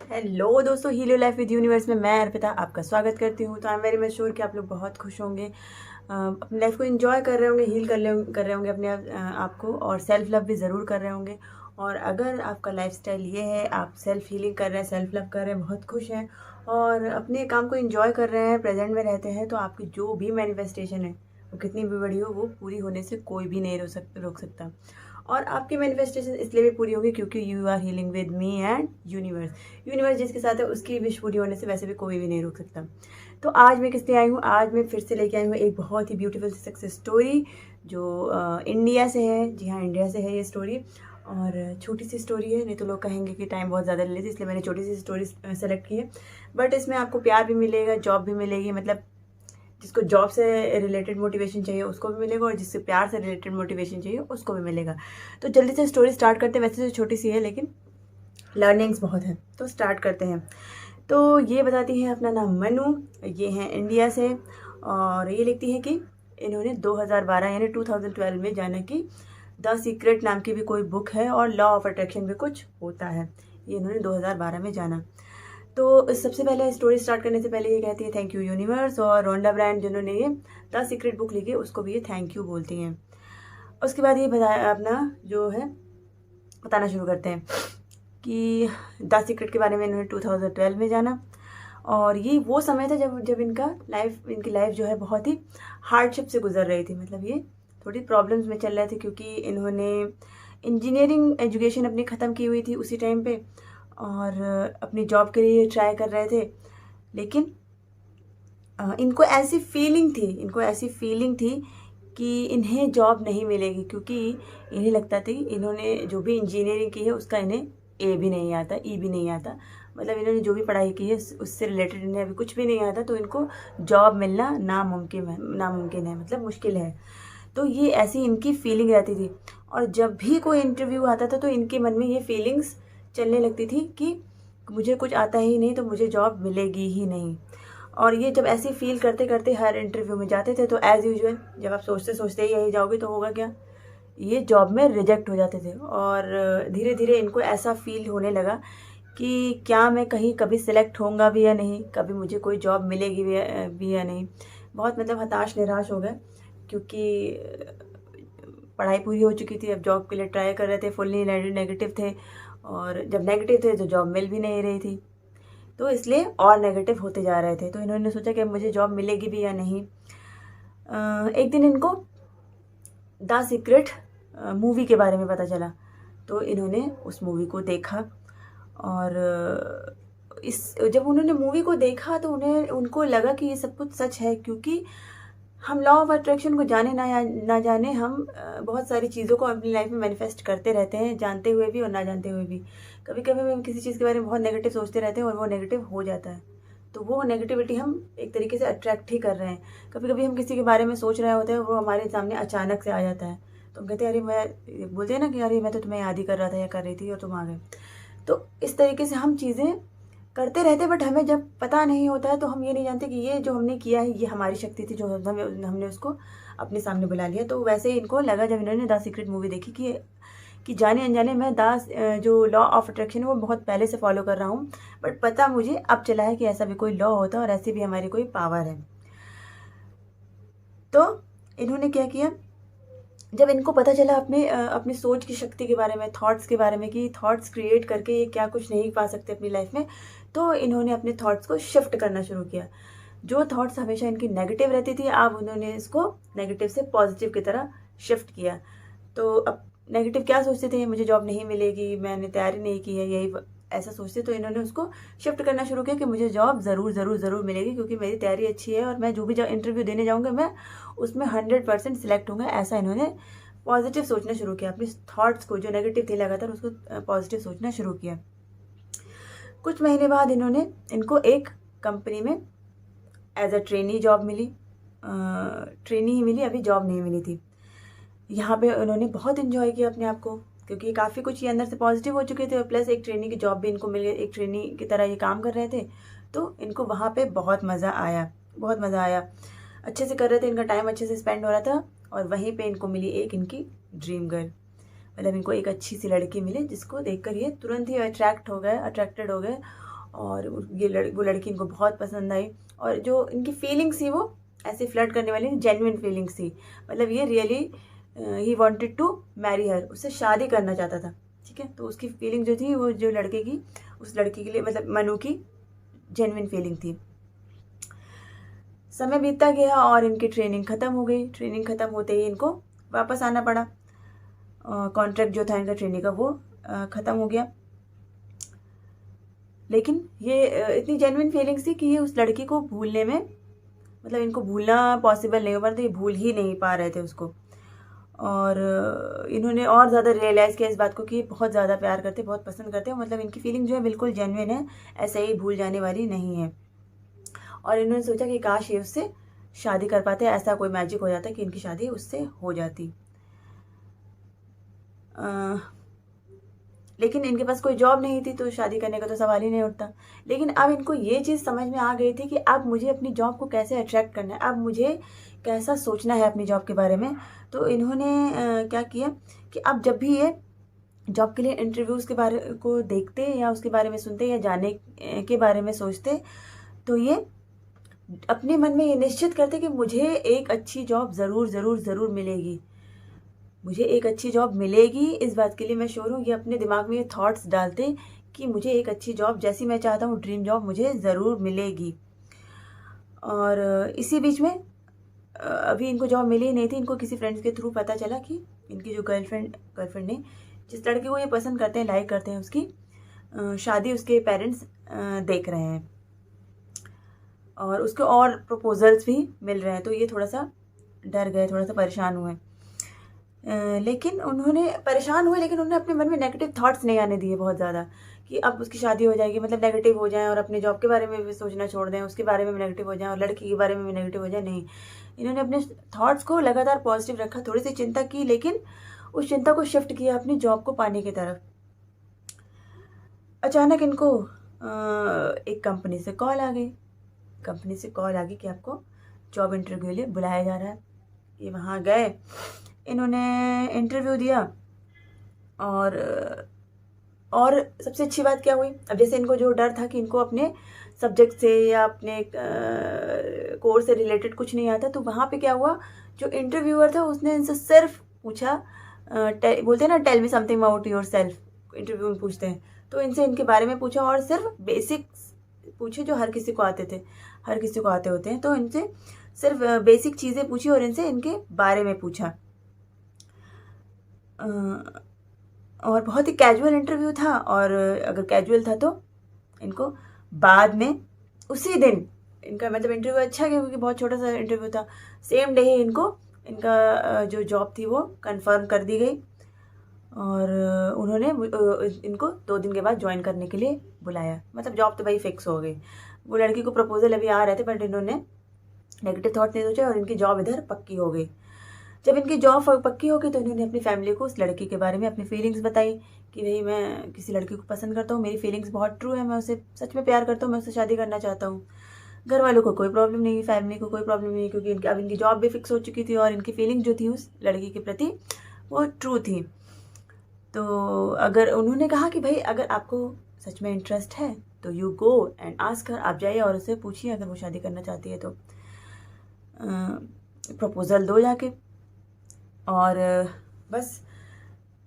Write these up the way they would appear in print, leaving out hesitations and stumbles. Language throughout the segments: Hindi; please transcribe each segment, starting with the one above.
हेलो दोस्तों, heal your life with universe में मैं अर्पिता आपका स्वागत करती हूँ। तो I am very much sure कि आप लोग बहुत खुश होंगे, अपनी लाइफ को एंजॉय कर रहे होंगे, हील कर रहे होंगे अपने आप को, और सेल्फ लव भी ज़रूर कर रहे होंगे। और अगर आपका लाइफस्टाइल ये है, आप सेल्फ हीलिंग कर रहे हैं, सेल्फ लव कर रहे हैं, बहुत खुश हैं और अपने काम को एंजॉय कर रहे हैं, प्रेजेंट में रहते हैं, तो आपकी जो भी मैनिफेस्टेशन है वो कितनी भी बड़ी हो, वो पूरी होने से कोई भी नहीं रोक सकता। और आपकी मैनिफेस्टेशन इसलिए भी पूरी होगी क्योंकि you are healing with me and universe. Universe जिसके साथ है उसकी विश पूरी होने से वैसे भी कोई भी नहीं रोक सकता। तो आज मैं किस लिए आई हूँ? आज मैं फिर से लेके आई हूँ एक बहुत ही ब्यूटीफुल सक्सेस स्टोरी जो इंडिया से है। जी हाँ, इंडिया से है ये स्टोरी, और छोटी सी स्टोरी है, नहीं तो लोग कहेंगे कि टाइम बहुत ज़्यादा ले लेती, इसलिए मैंने छोटी सी स्टोरी सेलेक्ट की है। बट इसमें आपको प्यार भी मिलेगा, जॉब भी मिलेगी, मतलब जिसको जॉब से रिलेटेड मोटिवेशन चाहिए उसको भी मिलेगा, और जिससे प्यार से रिलेटेड मोटिवेशन चाहिए उसको भी मिलेगा। तो जल्दी से स्टोरी स्टार्ट करते हैं। वैसे तो छोटी सी है लेकिन लर्निंग्स बहुत है, तो स्टार्ट करते हैं। तो ये बताती है, अपना नाम मनु, ये हैं इंडिया से, और ये लिखती है कि इन्होंने 2012 यानी 2012 में जाना कि द सीक्रेट नाम की भी कोई बुक है और लॉ ऑफ अट्रैक्शन भी कुछ होता है। ये इन्होंने 2012 में जाना। तो सबसे पहले स्टोरी स्टार्ट करने से पहले ये कहती है थैंक यू यूनिवर्स, और रोंडा ब्रांड जिन्होंने ये द सीक्रेट बुक लिखी उसको भी ये थैंक यू बोलती हैं। उसके बाद ये बताया अपना जो है बताना शुरू करते हैं कि द सीक्रेट के बारे में इन्होंने 2012 में जाना, और ये वो समय था जब इनकी लाइफ जो है बहुत ही हार्डशिप से गुजर रही थी। मतलब ये थोड़ी प्रॉब्लम्स में चल रहे थे क्योंकि इन्होंने इंजीनियरिंग एजुकेशन अपनी ख़त्म की हुई थी उसी टाइम पे, और अपनी जॉब के लिए ट्राई कर रहे थे। लेकिन इनको ऐसी फीलिंग थी कि इन्हें जॉब नहीं मिलेगी, क्योंकि इन्हें लगता था कि इन्होंने जो भी इंजीनियरिंग की है उसका इन्हें ए भी नहीं आता, ई भी नहीं आता, मतलब इन्होंने जो भी पढ़ाई की है उससे रिलेटेड इन्हें अभी कुछ भी नहीं आता, तो इनको जॉब मिलना नामुमकिन है, मतलब मुश्किल है। तो ये ऐसी इनकी फीलिंग रहती थी, और जब भी कोई इंटरव्यू आता था तो इनके मन में ये फीलिंग्स चलने लगती थी कि मुझे कुछ आता ही नहीं तो मुझे जॉब मिलेगी ही नहीं। और ये जब ऐसे फील करते करते हर इंटरव्यू में जाते थे, तो एज़ यूजुअल जब आप सोचते सोचते ही यही जाओगे तो होगा क्या, ये जॉब में रिजेक्ट हो जाते थे। और धीरे धीरे इनको ऐसा फील होने लगा कि क्या मैं कहीं कभी सिलेक्ट होऊंगा भी या नहीं, कभी मुझे कोई जॉब मिलेगी भी या नहीं। बहुत मतलब हताश निराश हो गए, क्योंकि पढ़ाई पूरी हो चुकी थी, अब जॉब के लिए ट्राई कर रहे थे, फुल्ली नेगेटिव थे, और जब नेगेटिव थे तो जॉब मिल भी नहीं रही थी, तो इसलिए और नेगेटिव होते जा रहे थे। तो इन्होंने सोचा कि अब मुझे जॉब मिलेगी भी या नहीं। एक दिन इनको द सीक्रेट मूवी के बारे में पता चला, तो इन्होंने उस मूवी को देखा, और जब उन्होंने मूवी को देखा तो उनको लगा कि ये सब कुछ सच है, क्योंकि हम लॉ ऑफ अट्रैक्शन को जाने ना जाने हम बहुत सारी चीज़ों को अपनी लाइफ में मैनिफेस्ट करते रहते हैं, जानते हुए भी और ना जानते हुए भी। कभी कभी हम किसी चीज़ के बारे में बहुत नेगेटिव सोचते रहते हैं और वो नेगेटिव हो जाता है, तो वो नेगेटिविटी हम एक तरीके से अट्रैक्ट ही कर रहे हैं। कभी कभी हम किसी के बारे में सोच रहे होते हैं, वो हमारे सामने अचानक से आ जाता है, तो हम कहते हैं अरे मैं, बोलते हैं ना कि अरे मैं तो तुम्हें याद ही कर रहा था या कर रही थी और तुम आ गए। तो इस तरीके से हम चीज़ें करते रहते, बट हमें जब पता नहीं होता है तो हम ये नहीं जानते कि ये जो हमने किया है ये हमारी शक्ति थी, जो हमने उसको अपने सामने बुला लिया। तो वैसे ही इनको लगा जब इन्होंने द सीक्रेट मूवी देखी कि जाने अनजाने मैं जो लॉ ऑफ अट्रैक्शन है वो बहुत पहले से फॉलो कर रहा हूँ, बट पता मुझे अब चला है कि ऐसा भी कोई लॉ होता है और ऐसी भी हमारी कोई पावर है। तो इन्होंने क्या किया, जब इनको पता चला अपनी सोच की शक्ति के बारे में, थॉट्स के बारे में, कि थॉट्स क्रिएट करके ये क्या कुछ नहीं पा सकते अपनी लाइफ में, तो इन्होंने अपने थॉट्स को शिफ्ट करना शुरू किया। जो थॉट्स हमेशा इनकी नेगेटिव रहती थी, अब उन्होंने इसको नेगेटिव से पॉजिटिव की तरह शिफ्ट किया। तो अब नेगेटिव क्या सोचते थे, मुझे जॉब नहीं मिलेगी, मैंने तैयारी नहीं की है, यही ऐसा सोचते, तो इन्होंने उसको शिफ्ट करना शुरू किया कि मुझे जॉब ज़रूर ज़रूर ज़रूर मिलेगी, क्योंकि मेरी तैयारी अच्छी है और मैं जो भी इंटरव्यू देने जाऊँगा मैं उसमें 100% सिलेक्ट होंगे। ऐसा इन्होंने पॉजिटिव सोचना शुरू किया, अपनी थॉट्स को जो नेगेटिव थे लगातार उसको पॉजिटिव सोचना शुरू किया। कुछ महीने बाद इनको एक कंपनी में एज अ ट्रेनी जॉब मिली, ट्रेनी ही मिली, अभी जॉब नहीं मिली थी। यहाँ पे उन्होंने बहुत इन्जॉय किया अपने आप को, क्योंकि काफ़ी कुछ ये अंदर से पॉजिटिव हो चुके थे, प्लस एक ट्रेनी की जॉब भी इनको मिल गई, एक ट्रेनी की तरह ये काम कर रहे थे, तो इनको वहाँ पे बहुत मज़ा आया, अच्छे से कर रहे थे, इनका टाइम अच्छे से स्पेंड हो रहा था। और वहीं पे इनको मिली एक इनकी ड्रीम गर्ल, मतलब इनको एक अच्छी सी लड़की मिली जिसको देखकर ये तुरंत ही अट्रैक्टेड हो गए, और वो लड़की इनको बहुत पसंद आई, और जो इनकी फीलिंग्स थी वो ऐसे फ्लर्ट करने वाली जेन्युइन फीलिंग्स थी, मतलब ये really he wanted to marry her, उससे शादी करना चाहता था। ठीक है, तो उसकी फीलिंग जो थी वो जो लड़के की, उस लड़की के लिए मतलब मनु की जेन्युइन फीलिंग थी। समय बीतता गया और इनकी ट्रेनिंग ख़त्म हो गई। ट्रेनिंग ख़त्म होते ही इनको वापस आना पड़ा। कॉन्ट्रैक्ट जो था इनका ट्रेनिंग का वो ख़त्म हो गया। लेकिन ये इतनी जेन्युइन फीलिंग्स थी कि ये उस लड़की को भूलने में, मतलब इनको भूलना पॉसिबल नहीं हो पा रहा था, ये भूल ही नहीं पा रहे थे उसको। और इन्होंने और ज़्यादा रियलाइज़ किया इस बात को कि बहुत ज़्यादा प्यार करते, बहुत पसंद करते हैं, मतलब इनकी फीलिंग जो है बिल्कुल जेन्युइन है, ऐसे ही भूल जाने वाली नहीं है। और इन्होंने सोचा कि काश ये उससे शादी कर पाते, ऐसा कोई मैजिक हो जाता कि इनकी शादी उससे हो जाती। लेकिन इनके पास कोई जॉब नहीं थी, तो शादी करने का तो सवाल ही नहीं उठता। लेकिन अब इनको ये चीज़ समझ में आ गई थी कि अब मुझे अपनी जॉब को कैसे अट्रैक्ट करना है, अब मुझे कैसा सोचना है अपनी जॉब के बारे में। तो इन्होंने क्या किया कि अब जब भी ये जॉब के लिए इंटरव्यूज़ के बारे को देखते या उसके बारे में सुनते या जाने के बारे में सोचते, तो ये अपने मन में ये निश्चित करते कि मुझे एक अच्छी जॉब ज़रूर ज़रूर ज़रूर मिलेगी, मुझे एक अच्छी जॉब मिलेगी, इस बात के लिए मैं श्योर हूँ। ये अपने दिमाग में ये थॉट्स डालते कि मुझे एक अच्छी जॉब जैसी मैं चाहता हूँ, ड्रीम जॉब मुझे ज़रूर मिलेगी। और इसी बीच में अभी इनको जॉब मिली ही नहीं थी। इनको किसी फ्रेंड्स के थ्रू पता चला कि इनकी जो गर्लफ्रेंड ने, जिस लड़के को ये पसंद करते हैं, लाइक करते हैं, उसकी शादी उसके पेरेंट्स देख रहे हैं और उसके और प्रपोजल्स भी मिल रहे हैं। तो ये थोड़ा सा डर गए, थोड़ा सा परेशान हुए। लेकिन उन्होंने परेशान हुए, लेकिन उन्होंने अपने मन में नेगेटिव थॉट्स नहीं आने दिए बहुत ज़्यादा कि अब उसकी शादी हो जाएगी, मतलब नेगेटिव हो जाएं और अपने जॉब के बारे में भी सोचना छोड़ दें, उसके बारे में भी नेगेटिव हो जाएं और लड़की के बारे में भी नेगेटिव हो जाए। नहीं, इन्होंने अपने थॉट्स को लगातार पॉजिटिव रखा, थोड़ी सी चिंता की, लेकिन उस चिंता को शिफ्ट किया अपनी जॉब को पाने की तरफ। अचानक इनको एक कंपनी से कॉल आ गई कि आपको जॉब इंटरव्यू के लिए बुलाया जा रहा है। ये वहाँ गए, इन्होंने इंटरव्यू दिया और सबसे अच्छी बात क्या हुई, अब जैसे इनको जो डर था कि इनको अपने सब्जेक्ट से या अपने कोर्स से रिलेटेड कुछ नहीं आता, तो वहाँ पे क्या हुआ, जो इंटरव्यूअर था उसने इनसे सिर्फ पूछा, बोलते हैं ना tell me something about yourself, interview में पूछते हैं, तो इनसे इनके बारे में पूछा और सिर्फ बेसिक्स पूछे जो हर किसी को आते थे, हर किसी को आते होते हैं। तो इनसे सिर्फ बेसिक चीज़ें पूछी और इनसे इनके बारे में पूछा। और बहुत ही कैजुअल इंटरव्यू था, और अगर कैजुअल था तो इनको बाद में उसी दिन इनका मतलब इंटरव्यू अच्छा गया, क्योंकि बहुत छोटा सा इंटरव्यू था। सेम डे ही इनका जो जॉब थी वो कंफर्म कर दी गई और उन्होंने इनको 2 दिन के बाद ज्वाइन करने के लिए बुलाया। मतलब जॉब तो भाई फिक्स हो गई। वो लड़की को प्रपोजल अभी आ रहे थे, बट इन्होंने नेगेटिव थॉट नहीं सोचा और इनकी जॉब इधर पक्की हो गई। जब इनकी जॉब पक्की हो गई तो इन्होंने अपनी फैमिली को उस लड़की के बारे में अपनी फीलिंग्स बताई कि भाई मैं किसी लड़की को पसंद करता हूँ, मेरी फीलिंग्स बहुत ट्रू है, मैं उसे सच में प्यार करता हूँ, मैं उससे शादी करना चाहता हूँ। घर वालों को कोई प्रॉब्लम नहीं, फैमिली को कोई प्रॉब्लम नहीं, क्योंकि अब इनकी जॉब भी फिक्स हो चुकी थी और इनकी फीलिंग जो थी उस लड़की के प्रति वो ट्रू थी। तो अगर उन्होंने कहा कि भाई अगर आपको सच में इंटरेस्ट है तो you go and ask her, आप जाइए और उससे पूछिए अगर वो शादी करना चाहती है तो प्रपोज़ल दो जाके। और बस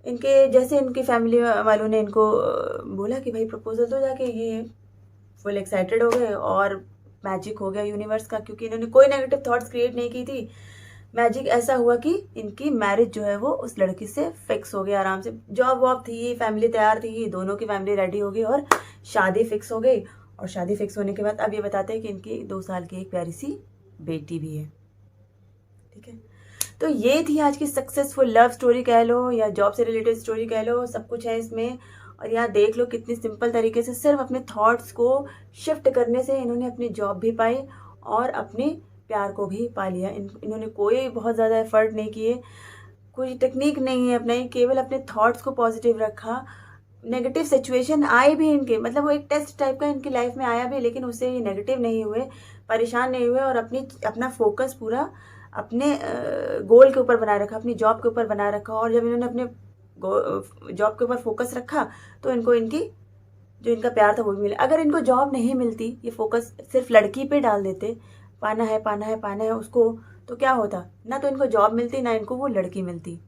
इनके जैसे इनकी फैमिली वालों ने इनको बोला कि भाई प्रपोज़ल दो जाके, ये फुल एक्साइटेड हो गए और मैजिक हो गया यूनिवर्स का, क्योंकि इन्होंने कोई नेगेटिव थॉट्स क्रिएट नहीं की थी। मैजिक ऐसा हुआ कि इनकी मैरिज जो है वो उस लड़की से फिक्स हो गई आराम से। जॉब वॉब थी, फैमिली तैयार थी, दोनों की फैमिली रेडी हो गई और शादी फिक्स हो गई। और शादी फिक्स होने के बाद अब ये बताते हैं कि इनकी 2 साल की एक प्यारी सी बेटी भी है। ठीक है, तो ये थी आज की सक्सेसफुल लव स्टोरी कह लो या जॉब से रिलेटेड स्टोरी कह लो, सब कुछ है इसमें। और यहाँ देख लो कितनी सिंपल तरीके से सिर्फ अपने थॉट्स को शिफ्ट करने से इन्होंने अपनी जॉब भी पाई और अपने प्यार को भी पा लिया। इन्होंने कोई बहुत ज़्यादा एफर्ट नहीं किए, कोई टेक्निक नहीं है अपनाई, केवल अपने थॉट्स को पॉजिटिव रखा। नेगेटिव सिचुएशन आए भी इनके, मतलब वो एक टेस्ट टाइप का इनकी लाइफ में आया भी, लेकिन उससे ये नेगेटिव नहीं हुए, परेशान नहीं हुए और अपना फोकस पूरा अपने गोल के ऊपर बनाए रखा, अपनी जॉब के ऊपर बनाए रखा। और जब इन्होंने अपने जॉब के ऊपर फोकस रखा तो इनको इनकी जो इनका प्यार था वो भी मिले। अगर इनको जॉब नहीं मिलती, ये फोकस सिर्फ लड़की पे डाल देते, पाना है पाना है पाना है उसको, तो क्या होता, ना तो इनको जॉब मिलती ना इनको वो लड़की मिलती।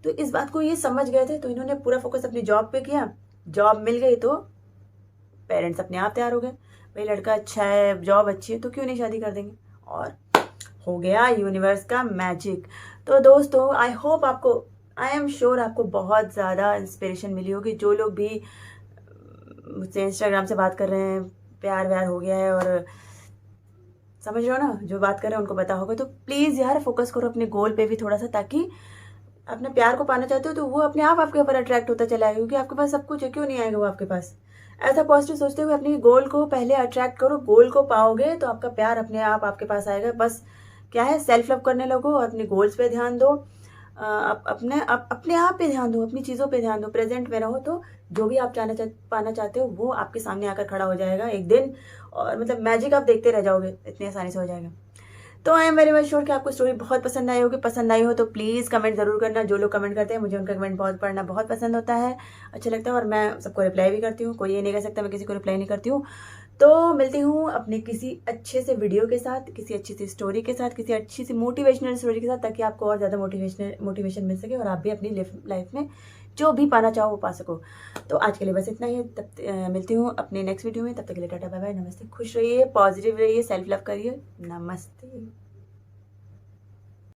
तो इस बात को ये समझ गए थे, तो इन्होंने पूरा फोकस अपनी जॉब पे किया। जॉब मिल गई तो पेरेंट्स अपने आप तैयार हो गए, भाई लड़का अच्छा है, जॉब अच्छी है, तो क्यों नहीं शादी कर देंगे, और हो गया यूनिवर्स का मैजिक। तो दोस्तों आई होप आपको, आई एम श्योर आपको बहुत ज़्यादा इंस्पिरेशन मिली होगी। जो लोग भी मुझसे इंस्टाग्राम से बात कर रहे हैं, प्यार व्यार हो गया है और समझ रहे हो ना, जो बात कर रहे हैं उनको पता होगा, तो प्लीज़ यार फोकस करो अपने गोल पे भी थोड़ा सा, ताकि अपने प्यार को पाना चाहते हो तो वो अपने आप आपके ऊपर अट्रैक्ट होता चला आएगा, क्योंकि आपके पास सब कुछ है, क्यों नहीं आएगा वो आपके पास। ऐसा पॉजिटिव सोचते हुए अपने गोल को पहले अट्रैक्ट करो, गोल को पाओगे तो आपका प्यार अपने आप आपके पास आएगा। बस क्या है, सेल्फ लव करने लगो और अपने गोल्स पे ध्यान दो, अपने आप पे ध्यान दो, अपनी चीज़ों पे ध्यान दो, प्रेजेंट में रहो, तो जो भी आप पाना चाहते हो वो आपके सामने आकर खड़ा हो जाएगा एक दिन, और मतलब मैजिक आप देखते रह जाओगे, इतनी आसानी से हो जाएगा। तो I am very much sure कि आपको स्टोरी बहुत पसंद आई होगी। पसंद आई हो तो प्लीज़ कमेंट ज़रूर करना। जो लोग कमेंट करते हैं मुझे उनका कमेंट बहुत पढ़ना बहुत पसंद होता है, अच्छा लगता है, और मैं सबको रिप्लाई भी करती हूँ। कोई ये नहीं कह सकता मैं किसी को रिप्लाई नहीं करती हूँ। तो मिलती हूँ अपने किसी अच्छे से वीडियो के साथ, किसी अच्छी सी स्टोरी के साथ, किसी अच्छी सी मोटिवेशनल स्टोरी के साथ, ताकि आपको और ज़्यादा मोटिवेशन मिल सके और आप भी अपनी लाइफ में जो भी पाना चाहो वो पा सको। तो आज के लिए बस इतना ही। मिलती हूँ अपने नेक्स्ट वीडियो में। तब तक के लिए टाटा बाय बाय, नमस्ते, खुश रहिए, पॉजिटिव रहिए, सेल्फ लव करिए, नमस्ते।